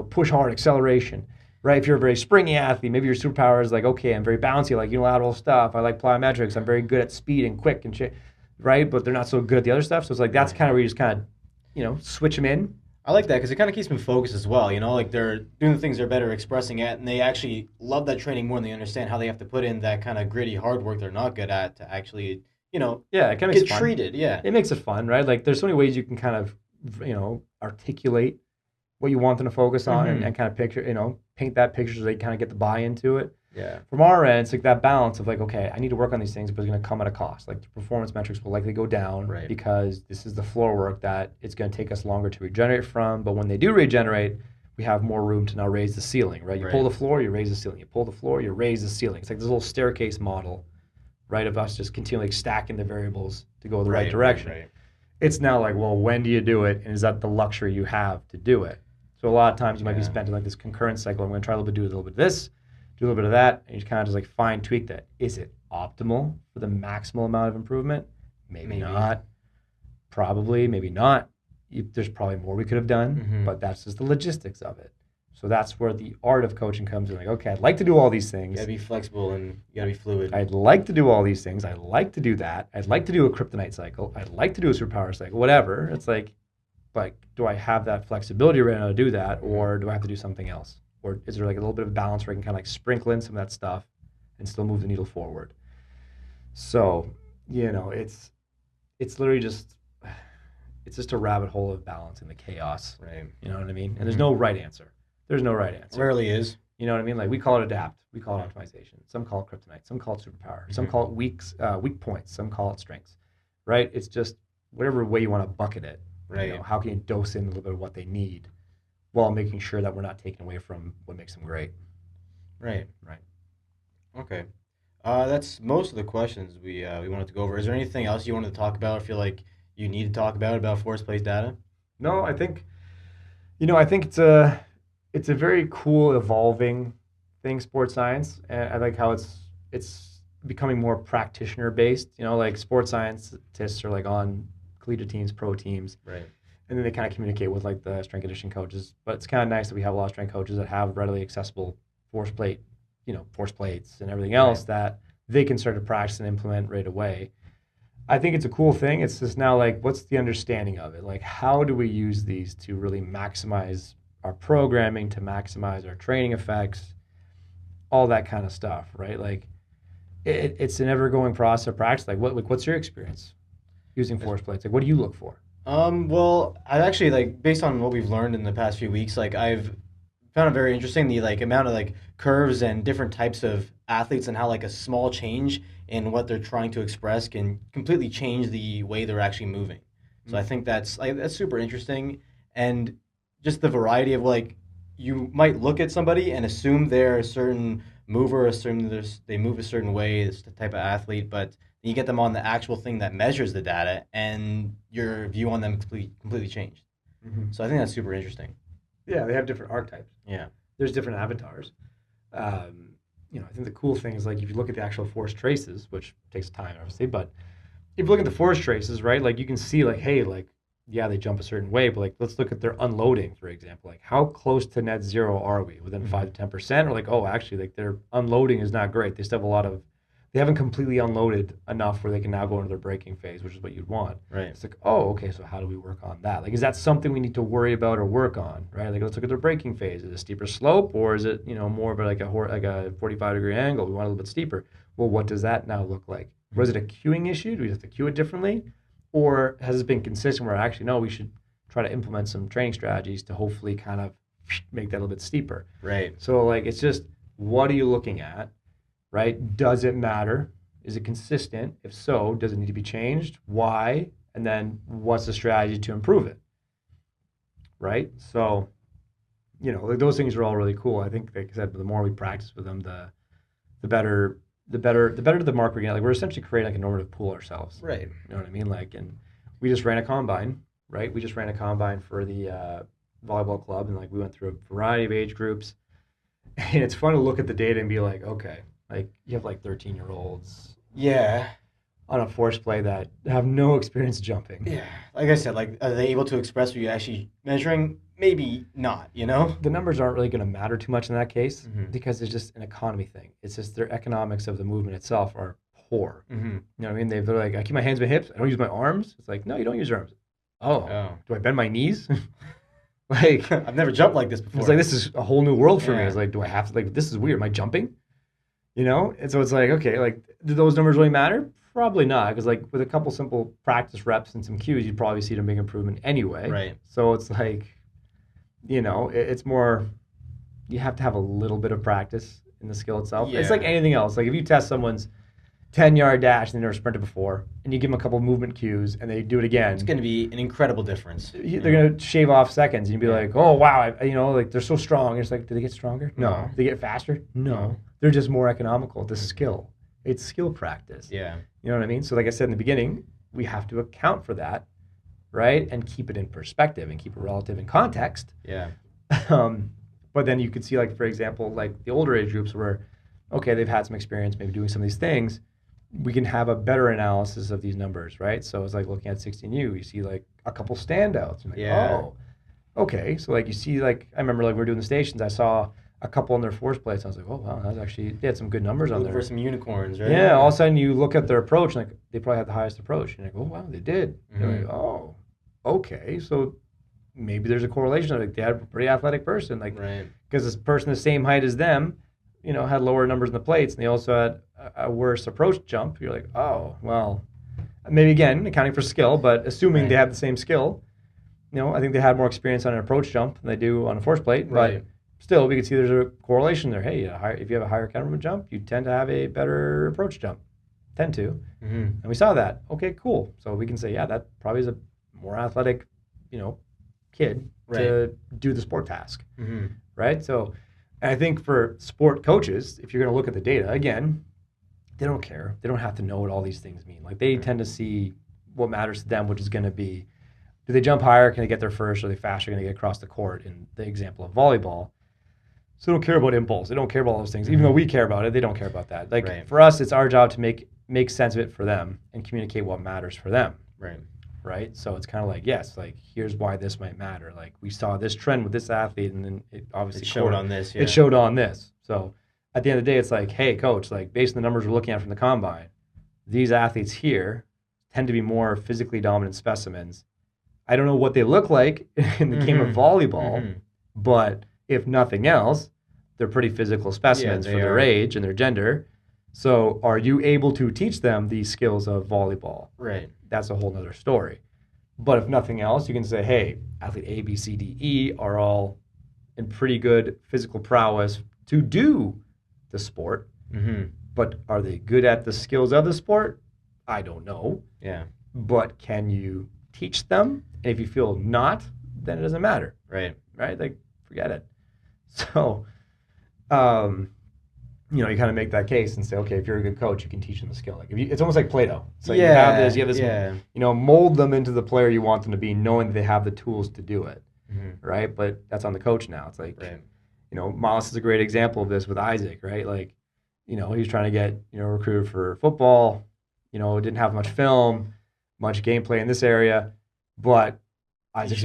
push hard, acceleration. Right? If you're a very springy athlete, maybe your superpower is like, okay, I'm very bouncy, like unilateral stuff. I like plyometrics. I'm very good at speed and quick and shit, right? But they're not so good at the other stuff. So it's like that's kind of where you just kind of, switch them in. I like that because it kind of keeps them focused as well. Like they're doing the things they're better expressing at, and they actually love that training more, and they understand how they have to put in that kind of gritty hard work they're not good at to actually, Yeah, it kind of get makes it fun. treated. Yeah. It makes it fun, right? Like there's so many ways you can kind of, articulate what you want them to focus on and kind of picture, paint that picture so they kind of get the buy into it. Yeah. From our end, it's like that balance of like, okay, I need to work on these things, but it's going to come at a cost. Like the performance metrics will likely go down because this is the floor work that it's going to take us longer to regenerate from. But when they do regenerate, we have more room to now raise the ceiling, right? You pull the floor, you raise the ceiling. You pull the floor, you raise the ceiling. It's like this little staircase model, right, of us just continually stacking the variables to go the right direction. It's now like, well, when do you do it? And is that the luxury you have to do it? So a lot of times you might be spent in like this concurrent cycle. I'm going to try do a little bit of this, do a little bit of that, and you kind of just like fine tweak that. Is it optimal for the maximal amount of improvement? Maybe not. Probably, maybe not. There's probably more we could have done, but that's just the logistics of it. So that's where the art of coaching comes in. Like, okay, I'd like to do all these things. You gotta be flexible and you gotta be fluid. I'd like to do all these things. I'd like to do that. I'd like to do a kryptonite cycle. I'd like to do a superpower cycle, whatever. It's like do I have that flexibility right now to do that, or do I have to do something else? Or is there like a little bit of balance where I can kind of like sprinkle in some of that stuff and still move the needle forward? So, it's literally just a rabbit hole of balance in the chaos. Right. You know what I mean? And there's no right answer. There's no right answer. Rarely is. You know what I mean? Like we call it adapt. We call it optimization. Some call it kryptonite. Some call it superpower. Some call it weak points. Some call it strengths. Right? It's just whatever way you want to bucket it. Right. How can you dose in a little bit of what they need while making sure that we're not taking away from what makes them great? Right. Right. Okay. That's most of the questions we wanted to go over. Is there anything else you wanted to talk about or feel like you need to talk about force plays data? No, I think it's a very cool evolving thing, sports science, and I like how it's becoming more practitioner based. Like sports scientists are like on collegiate teams, pro teams, right? And then they kind of communicate with like the strength conditioning coaches. But it's kind of nice that we have a lot of strength coaches that have readily accessible force plates and everything else that they can start to practice and implement right away. I think it's a cool thing. It's just now like, what's the understanding of it? Like, how do we use these to really maximize our programming, to maximize our training effects, all that kind of stuff, right? Like, it's an ever-going process of practice. Like, what's your experience using force plates? Like, what do you look for? Well, I've actually like based on what we've learned in the past few weeks, like I've found it very interesting the like amount of like curves and different types of athletes and how like a small change in what they're trying to express can completely change the way they're actually moving. So I Mm-hmm. think that's super interesting, and just the variety of like you might look at somebody and assume they're a certain mover, assume they move a certain way, it's the type of athlete, but you get them on the actual thing that measures the data, and your view on them completely changed. Mm-hmm. So I think that's super interesting. Yeah, they have different archetypes. Yeah. There's different avatars. Um, I think the cool thing is like if you look at the actual forest traces, which takes time obviously, but if you look at the forest traces, right, like you can see like, hey, like yeah, they jump a certain way, but like let's look at their unloading, for example. Like how close to net zero are we? Within Hmm. 5 to 10%, or like, oh, actually, like their unloading is not great. They still have a lot of they haven't completely unloaded enough where they can now go into their braking phase, which is what you'd want. Right. It's like, oh, okay, so how do we work on that? Like, is that something we need to worry about or work on, right? Like, let's look at their braking phase. Is it a steeper slope, or is it, more of like a 45-degree angle? We want a little bit steeper. Well, what does that now look like? Was it a queuing issue? Do we have to queue it differently? Or has it been consistent where actually, no, we should try to implement some training strategies to hopefully kind of make that a little bit steeper? Right. So, like, it's just what are you looking at, right? Does it matter? Is it consistent? If so, does it need to be changed? Why? And then what's the strategy to improve it, right? So, like those things are all really cool. I think, like I said, the more we practice with them, the better, the better the mark we're getting. Like we're essentially creating like a normative pool ourselves. Right. You know what I mean? Like, and we just ran a combine, right? We just ran a combine for the volleyball club, and like we went through a variety of age groups, and it's fun to look at the data and be like, okay, like you have like 13-year-olds Yeah. on a force play that have no experience jumping. Yeah. Like I said, like are they able to express what you're actually measuring? Maybe not. You know. The numbers aren't really going to matter too much in that case Hmm. because it's just an economy thing. It's just their economics of the movement itself are poor. Hmm. You know what I mean? They're like, I keep my hands in my hips. I don't use my arms. It's like, no, you don't use your arms. Oh, Oh. do I bend my knees? Like, I've never jumped like this it's before. like this is a whole new world for me. Yeah. It's like, do I have to like this is weird. Am I jumping? And so it's like, okay, like do those numbers really matter? Probably not, because like with a couple simple practice reps and some cues, you'd probably see a big improvement anyway. Right. So it's like, it's more you have to have a little bit of practice in the skill itself. It's like Yeah. anything else. Like if you test someone's 10-yard dash and they never sprinted before, and you give them a couple movement cues and they do it It's again, going to be an incredible difference. they're gonna shave off seconds, and you'd be Yeah. like, "Oh wow, like they're so strong." It's like, do they get stronger? No. No. Do they get faster? No. No. They're just more economical. The skill, it's skill practice. Yeah. You know what I mean? So, like I said in the beginning, we have to account for that, right, and keep it in perspective and keep it relative in context. Yeah. Um, but then you could see, like for example, like the older age groups where, okay, they've had some experience maybe doing some of these things. We can have a better analysis of these numbers, right? So it's like looking at 16U, you see like a couple standouts. And like, Yeah. oh, okay. So like you see, like I remember like we were doing the stations, I saw a couple on their force plates. I was like, oh wow, that's actually they had some good numbers on Look there. for some unicorns, right? Yeah, all of a sudden you look at their approach, and like they probably had the highest approach. And you're like, oh wow, they did. You're like, oh, okay. So maybe there's a correlation. Like they had a pretty athletic person, like Right. because this person the same height as them, had lower numbers in the plates, and they also had a worse approach jump. You're like, oh, well, maybe again accounting for skill, but assuming they Right. have the same skill, I think they had more experience on an approach jump than they do on a force plate. Right. But still, we can see there's a correlation there. Hey, if you have a higher countermovement jump, you tend to have a better approach jump. Tend to. Mm-hmm. And we saw that. Okay, cool. So we can say, yeah, that probably is a more athletic, kid to do the sport task, Mm-hmm. right? So I think for sport coaches, if you're going to look at the data, again, they don't care. They don't have to know what all these things mean. Like they tend to see what matters to them, which is going to be, do they jump higher? Can they get there first? Are they faster? Can they get across the court? In the example of volleyball, so they don't care about impulse. They don't care about all those things. Even though we care about it, they don't care about that. Like Right. for us, it's our job to make sense of it for them and communicate what matters for them. Right. Right. So it's kind of like, yes, like here's why this might matter. Like we saw this trend with this athlete, and then it obviously It showed on this. Yeah. it showed on this. So at the end of the day, it's like, hey, coach, like based on the numbers we're looking at from the combine, these athletes here tend to be more physically dominant specimens. I don't know what they look like in the game of volleyball, Mhm. but if nothing else, they're pretty physical specimens they for their are. age and their gender. So are you able to teach them these skills of volleyball? Right. That's a whole nother story. But if nothing else, you can say, hey, athlete A, B, C, D, E are all in pretty good physical prowess to do the sport. Mm-hmm. But are they good at the skills of the sport? I don't know. Yeah. But can you teach them? And if you feel not, then it doesn't matter. Right. Right? Like, forget it. So, you know, you kind of make that case and say, okay, if you're a good coach, you can teach them the skill. Like, if you, it's almost like Play-Doh. So you have this, Yeah. you know, mold them into the player you want them to be, knowing that they have the tools to do it, right? But that's on the coach now. It's like, you know, Miles is a great example of this with Isaac, right? Like, you know, he was trying to get, you know, recruited for football, you know, didn't have much film, much gameplay in this area, but Isaac's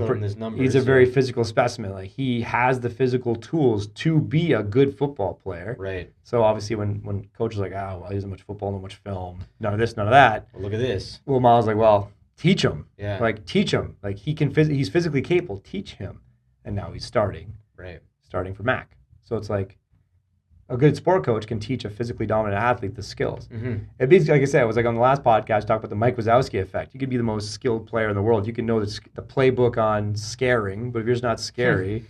he's a very physical specimen. Like, he has the physical tools to be a good football player. Right. So obviously when coach is like, oh, well, he doesn't much football, not much film, none of this, none of that. Well, look at this. Well, Miles like, well, teach him. Yeah. Like, teach him. Like, he's physically capable. Teach him. And now he's starting. Right. Starting for Mac. So it's like, a good sport coach can teach a physically dominant athlete the skills. It means, like I said, it was like on the last podcast, talked about the Mike Wazowski effect. You could be the most skilled player in the world. You can know the playbook on scaring, but if you're just not scary,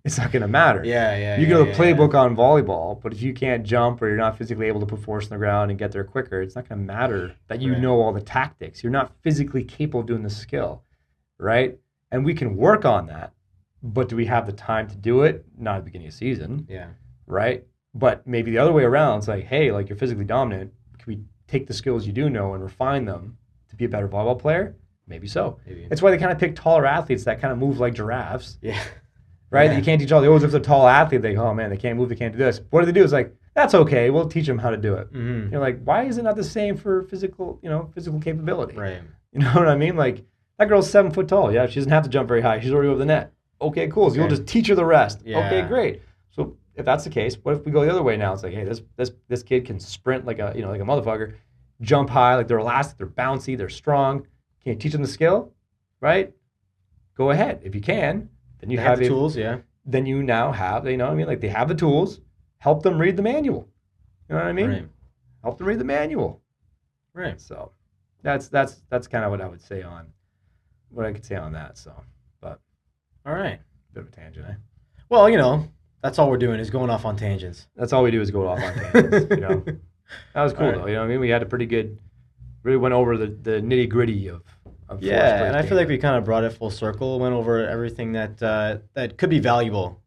it's not going to matter. You can know the playbook on volleyball, but if you can't jump or you're not physically able to put force on the ground and get there quicker, it's not going to matter that you know all the tactics. You're not physically capable of doing the skill, right? And we can work on that, but do we have the time to do it? Not at the beginning of the season. Right? But maybe the other way around, it's like, hey, like, you're physically dominant. Can we take the skills you do know and refine them to be a better volleyball player? Maybe so. It's why they kind of pick taller athletes that kind of move like giraffes. Right? That you can't teach all the if it's a tall athlete, they go, oh man, they can't move, they can't do this. What do they do? It's like, that's okay. We'll teach them how to do it. You're like, why is it not the same for physical capability? Right. You know what I mean? Like, that girl's 7 foot tall. Yeah, she doesn't have to jump very high. She's already over the net. Okay, cool. So you'll just teach her the rest. Okay, great. So if that's the case, what if we go the other way now? It's like, hey, this kid can sprint like a motherfucker, jump high, like they're elastic, they're bouncy, they're strong. Can you teach them the skill? Right? Go ahead. If you can, then you have the tools, Then you now have, you know what I mean? Like, they have the tools. Help them read the manual. You know what I mean? Right. Help them read the manual. Right. So that's kind of what I would say on what I could say on that. So, but all right. Bit of a tangent, eh? Well, you know, that's all we're doing is going off on tangents. That's all we do is go off on tangents. You know, that was cool though. You know what I mean? We had a pretty good, really went over the nitty gritty of and I feel like we kind of brought it full circle. Went over everything that that could be valuable.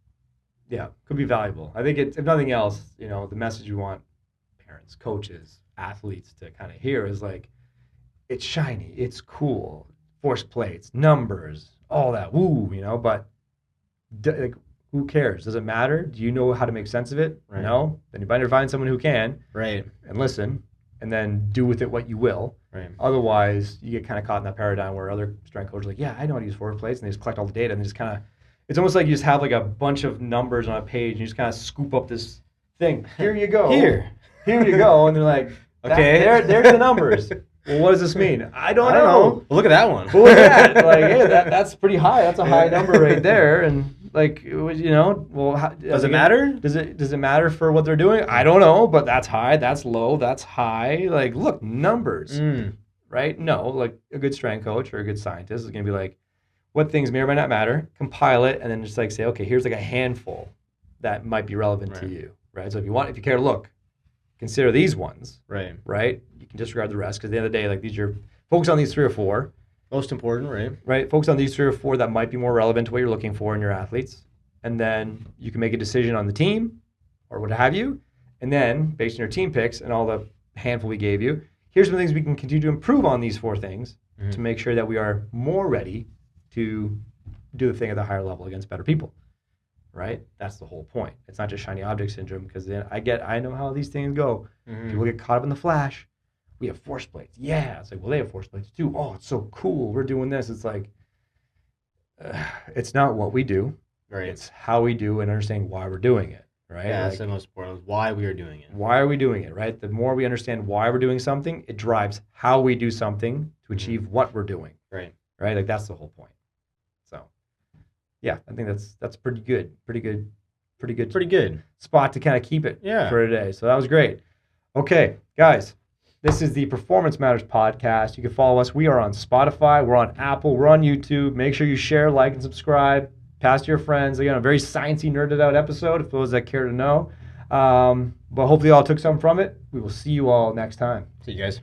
Yeah, could be valuable. I think if nothing else, you know, the message we want parents, coaches, athletes to kind of hear is like, it's shiny, it's cool, force plates, numbers, all that, woo, you know, but like, who cares? Does it matter? Do you know how to make sense of it? Right. No? Then you better find someone who can. Right. And listen, and then do with it what you will. Right. Otherwise, you get kind of caught in that paradigm where other strength coaches are like, yeah, I know how to use forward plates, and they just collect all the data, and they just kind of, it's almost like you just have like a bunch of numbers on a page, and you just kind of scoop up this thing. Here you go. Here you go. And they're like, okay, there's the numbers. Well, what does this mean? I don't know. Well, look at that one. Well, look at that. Like, hey, that's pretty high. That's a high number right there. And like, you know, well, does it matter? Does it matter for what they're doing? I don't know, but that's high, that's low, that's high. Like, look, numbers, right? No, like a good strength coach or a good scientist is going to be like, what things may or may not matter, compile it, and then just like say, okay, here's like a handful that might be relevant to you, right? So if you care to look, consider these ones, right? You can disregard the rest because at the end of the day, like focus on these 3 or 4. Most important, right? Right. Focus on these 3 or 4 that might be more relevant to what you're looking for in your athletes. And then you can make a decision on the team or what have you. And then, based on your team picks and all the handful we gave you, here's some things we can continue to improve on these 4 things to make sure that we are more ready to do the thing at the higher level against better people. Right? That's the whole point. It's not just shiny object syndrome, because then I know how these things go. People get caught up in the flash. We have force plates. Yeah. It's like, well, they have force plates too. Oh, it's so cool. We're doing this. It's like, it's not what we do. Right. It's how we do and understanding why we're doing it. Right. Yeah, that's the most important. Why we are doing it. Why are we doing it? Right. The more we understand why we're doing something, it drives how we do something to achieve what we're doing. Right. Right. Like, that's the whole point. So, yeah, I think that's pretty good spot to kind of keep it for today. So that was great. Okay, guys, This is the Performance Matters podcast. You can follow us. We are on Spotify. We're on Apple. We're on YouTube. Make sure you share, like, and subscribe. Pass to your friends. Again, a very sciencey, nerded out episode for those that care to know. But hopefully you all took something from it. We will see you all next time. See you guys.